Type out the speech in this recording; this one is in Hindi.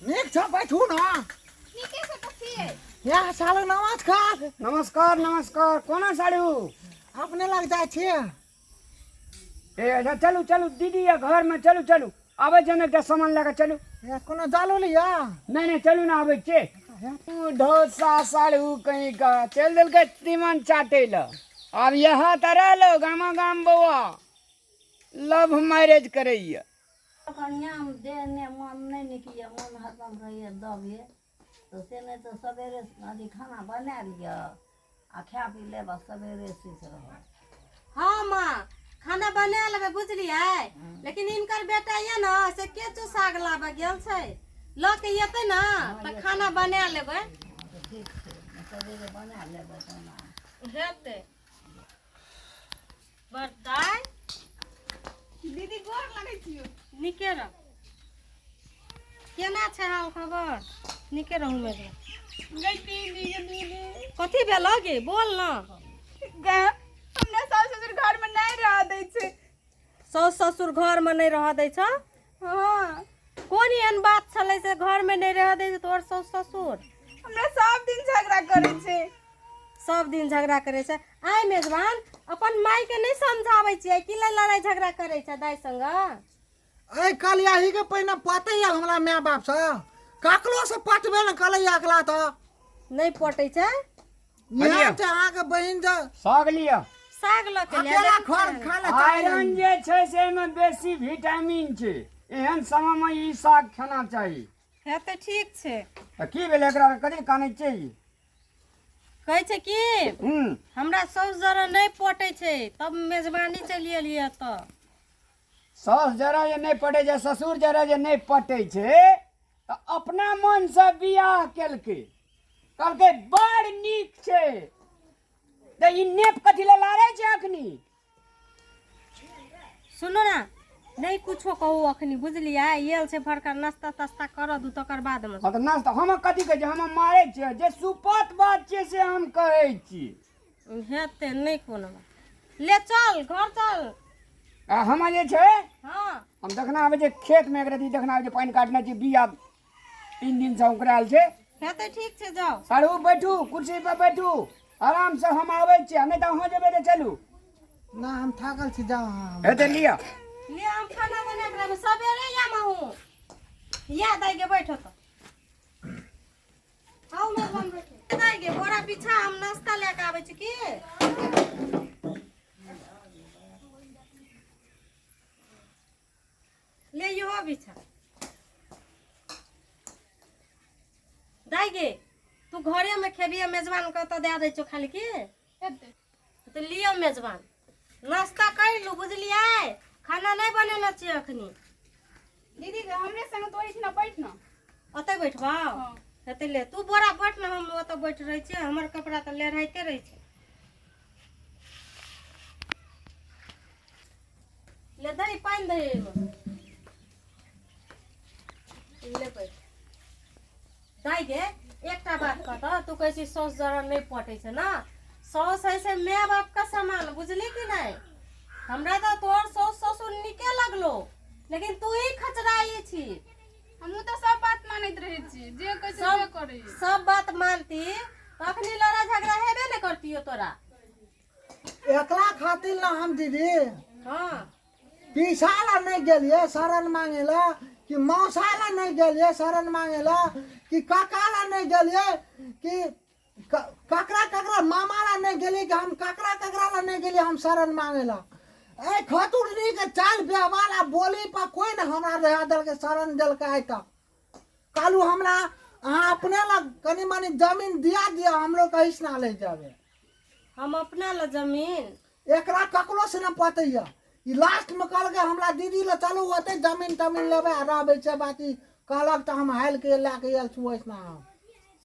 नीक छ बैठू न नीके से तो छिए यहाँ सालू नमस्कार नमस्कार नमस्कार कोना साड़ू अपने लग जाए छिए ए अच्छा चलू चलू दीदी या घर में चलू चलू आबे जने के सामान लेके चलू ये कोनो जालू लिया नहीं नहीं चलू ना आबे छे ढोसा साड़ू कहीं का चल दिल के तीमन चाटे ल अब यहाँ तरह लो गामा गाम बउआ लव मैरिज करैया कन्या देने मन नहीं निकिए मन हरदम रहिए दबिए तो से नहीं तो सवेरे अभी खाना बना लिया आ खा पी ले बस सवेरे सीख रहो। हाँ माँ खाना बना लेबे बुझलिए लेकिन इनकर बेटा ये ना से केचू साग लाबे गेल छै ल के येते ना त खाना बना लेबे तो ठीक है सवेरे बना लेबे खाना हेते बरदाई दीदी गोर लगै छियो निके रह केना छै हाल खबर निके रहू मेरे कथी भेल गे बोल ना हमरा सास ससुर घर में नहीं रह दै छै सास ससुर घर में नहीं रह दै छ हाँ कोन एहन बात छलै से घर में नहीं रह दै छै तोर सास ससुर हमरा सब दिन झगड़ा करे छै सब दिन झगड़ा करे छै आइ मेजबान अपन माई के नहीं समझाबै छियै कि लड़ाई झगड़ा करे छै दाई संग ऐ कल यही के पहिने पते या हमरा माय बाप से काकलो से पटबे न कलै अगला तो नहीं पटै छै यहाँ से अहाँ के बहिन जे साग लिया साग ल के ले अकेला घर खा ले आयरन जे छै से में बेसी विटामिन छै एहन समय में ई साग खाना चाहिए है तो ठीक छै त की भेल एकरा कथी कानै छै कहै छै कि हमरा सास जरा नहीं पटै छै तब मेजबानी चलिए लिए तो सास जरा जे नहीं पटे छै ससुर जरा जे नहीं पटे छै त अपना मन से बियाह केलकै कहलकै बड़ नीक छै त ई नेप कथी ले लारै छै अखनी सुनो ना नहीं कुछो कहू अखनी बुझलियै येल छै भरका नाश्ता तास्ता कर दू तकर बाद में हाँ तो नाश्ता हम कथी कहै छै हम मारै छियै जे सुपत बात छै से हम कहै छी हेते नहीं कोनो बात ले चल घर चल आ हम जे छै हाँ हम देखना आबै छै खेत में एकरा देखना आबै छै पानि काटना छै बिया 3 दिन से उकराल छै हेते ठीक छै जाओ सारू बैठू कुर्सी पर बैठू आराम से हम आबै छी नहीं तो अहाँ जेबै तऽ चलू ना हम थाकल छी जाओ हाँ हेते लिया ले हम खाना बना के रखब सवेरे या महू या दाई के बैठो तो आओ मेहमान बैठो दाई के बोरा पीछा हम नाश्ता लेके आबै छी की ले यो पीछा दाई गे तू घरे में खेबिए मेजबान के तो दे दै छो खाली की तो लियो मेजबान नाश्ता कर लू बुझलिए खाना नहीं बनेना चाहिए अखनी दीदी हमरे संग तोरी छिना बैठ ना ओते बैठबा हेते ले तू बोरा बैठ ना हम ओते बैठ रही छी हमर कपड़ा तो लेढ़ाइते रही छै ले दही पानी दही ले बैठ दाई गे एकटा बात कह तू कहै छी सास जरा नहीं पटै छै ना सास है से माय बाप का सामान बुझली कि नहीं हमरा तो तोर सास ससुर निके लगलो लेकिन तू ही खचराई छी हम तो सब बात मानैत रहे छी जे कहै छै से करै सब बात मानती तो अखनी लड़ा झगड़ा हेबे न करतियो तोरा एकला खातिर ना हम दीदी हाँ पीछा ला नहीं गेलिए शरण मांगे ला कि मौसा ला नहीं गेलिए शरण मांगे ला कि काका ला नहीं गेलिए कि ककरा ककरा मामा ला नहीं गेलिए कि हम ककरा ककरा ला नहीं गेलिए हम शरण मांगे ला ए खतुरनी के चाल व्यवहार बोली पर कोई ना हमरा रह दल के शरण दल के है तब कालू हमरा अहाँ अपने लग कनी मनी जमीन दिया दिया हम लोग कहीं ना ले जावे हम अपना ला जमीन एकरा ककरो से न पतैया ई लास्ट में कहल के हमरा दीदी ला चलू ओते जमीन तमीन लेबे रहबे छै बाकी कहलक त हम हाल के ला के आयल छुएस ना